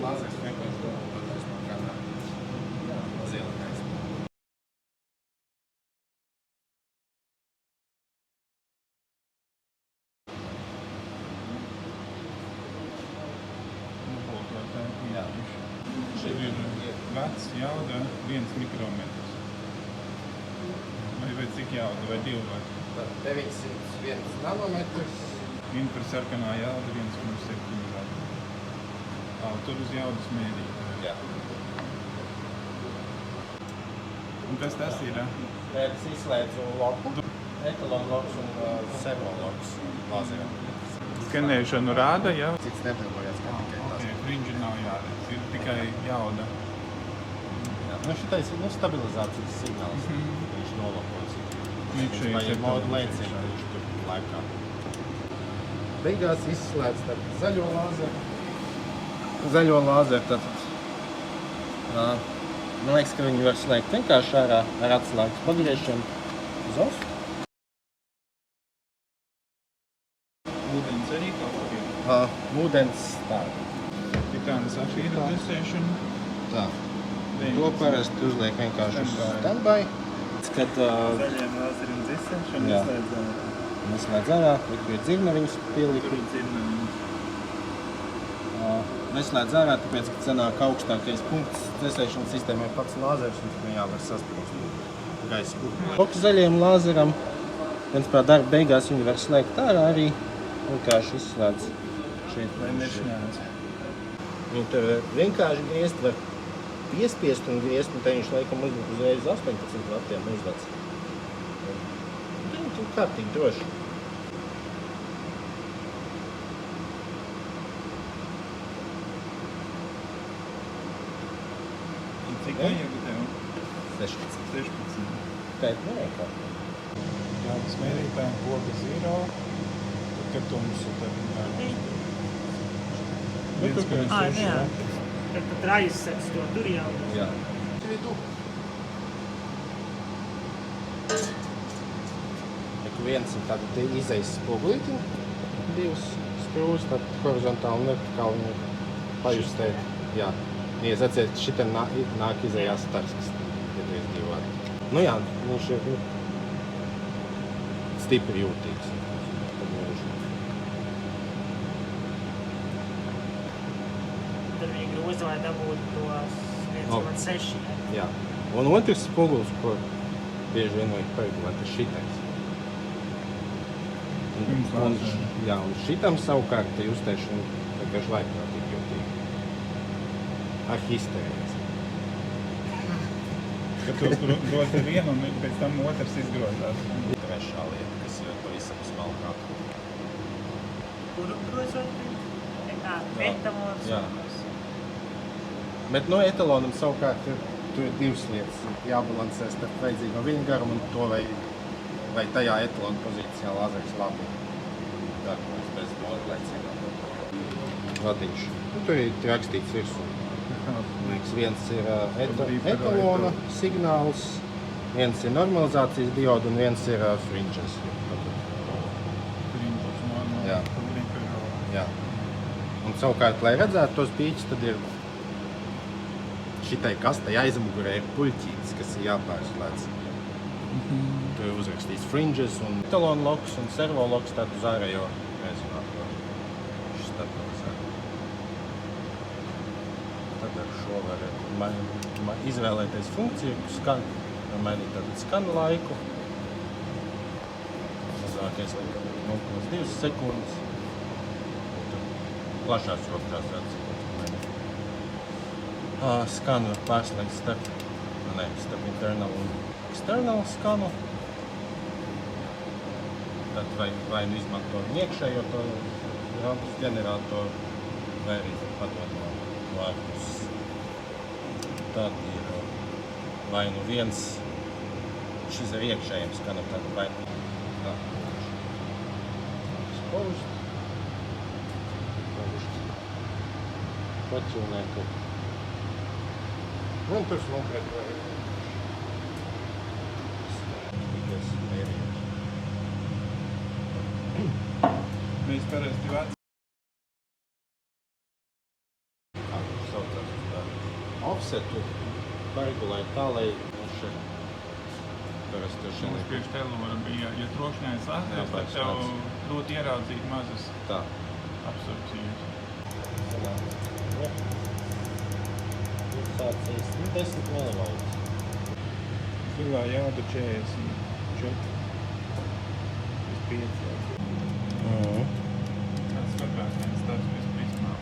Lāzers vienkārši doties no kādā zila gaisma. Šeit ir vecs jauda 1 mikrometrs. Vai cik jauda, vai 2 vai? 901 nanometrs. Infra sarkanā jauda 1,7 vati. Tur uz jaudas mērīt. Jā. Un kas tas ir? Es izslēdzu loku, etalonu loks un servoloks lāzeriem. Skanēšanu rāda, jā? Cits nedarbojās, kā tikai tas. Ok, frinži nav jādara, ir tikai jauda. Jā. Nu, šitais ir stabilizācijas signāls, viņš nolokojas. Iekšējais vai modu lēcienu, viņš tur laikā. Beigās izslēdz zaļo lāzeru. Zaļo lāzeru tātad. Man liekas, ka viņi var slēgt vienkārši ārā ar atslēgas pagriežanu uz off. Ūdens arī kaut kā ir. Ūdens tāda. Titāna safīra desēšana. Tā. To parasti uzliek vienkārši uz standby. Kad Zaļiem lāzerim desēšana neslēdz ārā, ir dzirnaviņas pielikt. Tur ir dzirnaviņas. Neslēdz ārā, tāpēc, ka cenāk augstākais punkts desēšanas sistēmai pats lāzers, un viņā var sasprūst gaisa. Loku zaļiem lāzeram, viensprāt darba beigās viņi var slēgt ārā arī. Vienkārši izslēdz šeit. Vai nešņēdz. Viņi tur vienkārši griezt var piespiest un griezt, un te viņš laikam uzreiz 18 vatiem uzvats. Viņi tur kārtīgi droši. Cik vajag tev? 16. 16. Tēt nevienkārši. Jaudas mērītājiem poga 0. Kad tums ir tad jā. Tad aizseks to tur jau. Jā. Viens ir tāda izejas spogulīti, 2 skrūvas, tad horizontāli un vertikāli viņu pajustēt. Jā. Ja atciet, šitam nāk izējās stars, kas ir 2 vati. Nu jā, viņš ir stipri jūtīgs. Tad viņi groza, lai dabūtu tos 1,6. Jā. Un otrs spoguls, ko bieži vien vajag paregulēt, ir šitais. Un šitam savukārt justēšana vienkārši laikprātīgi jūtīgi. Ar histērijas. Kad tu grozi vienu un pēc tam otrs izgrozās. Trešā lieta, kas ir pavisam smalkāka. Kuru grozot? Etalons. Jā. Bet no etalonam savukārt tur ir 2 lietas. Jābalansē starp vajadzīgo viņa garumu un to, vai tajā etalona pozīcijā lāzeris labi darbojas bez modulēcīgām. Vadiņš. Tur ir rakstīts virsū. Viens ir etalona signāls, viens ir normalizācijas dioda un viens ir fringes. Jā. Jā. Un savukārt, lai redzētu tos pīķus, tad ir šitai kastai aizmugurē ir puļķītis, kas ir jāpārslēdz. Tur ir uzrakstīts fringes un etalona loks un servo loks, tātad uz ārējo rezonātoru. Šis stabilizē. Tad ar šo var izvēlēties funkciju, var mainīt tātad skanu laiku. Mazākais laikam 0,2 sekundes. Plašās rokās atsikot. Skanu var pārslēgt starp internal un external skanu. Tad vai nu izmanto iekšējo to rampus ģeneratoru, vai arī padod no ārpuses. Tad ir vai nu viens, šis ir iekšējiem skanam, tad vai nu tā. Exposed. Paķūnēt. Un tur konkrēti vai Mēs parasti vāc. offsetu paregulēt tā, lai šeit parasti tur Mums šeit priekš telora bija, ja trošņājs slēdzies, tad tev dot ieraudzīt mazas tā. absorpcijas. Ja. Sācīs 10 ml. Zilā jāda 44. 5. Mhm. Tas skatrās viens tāds visprismā.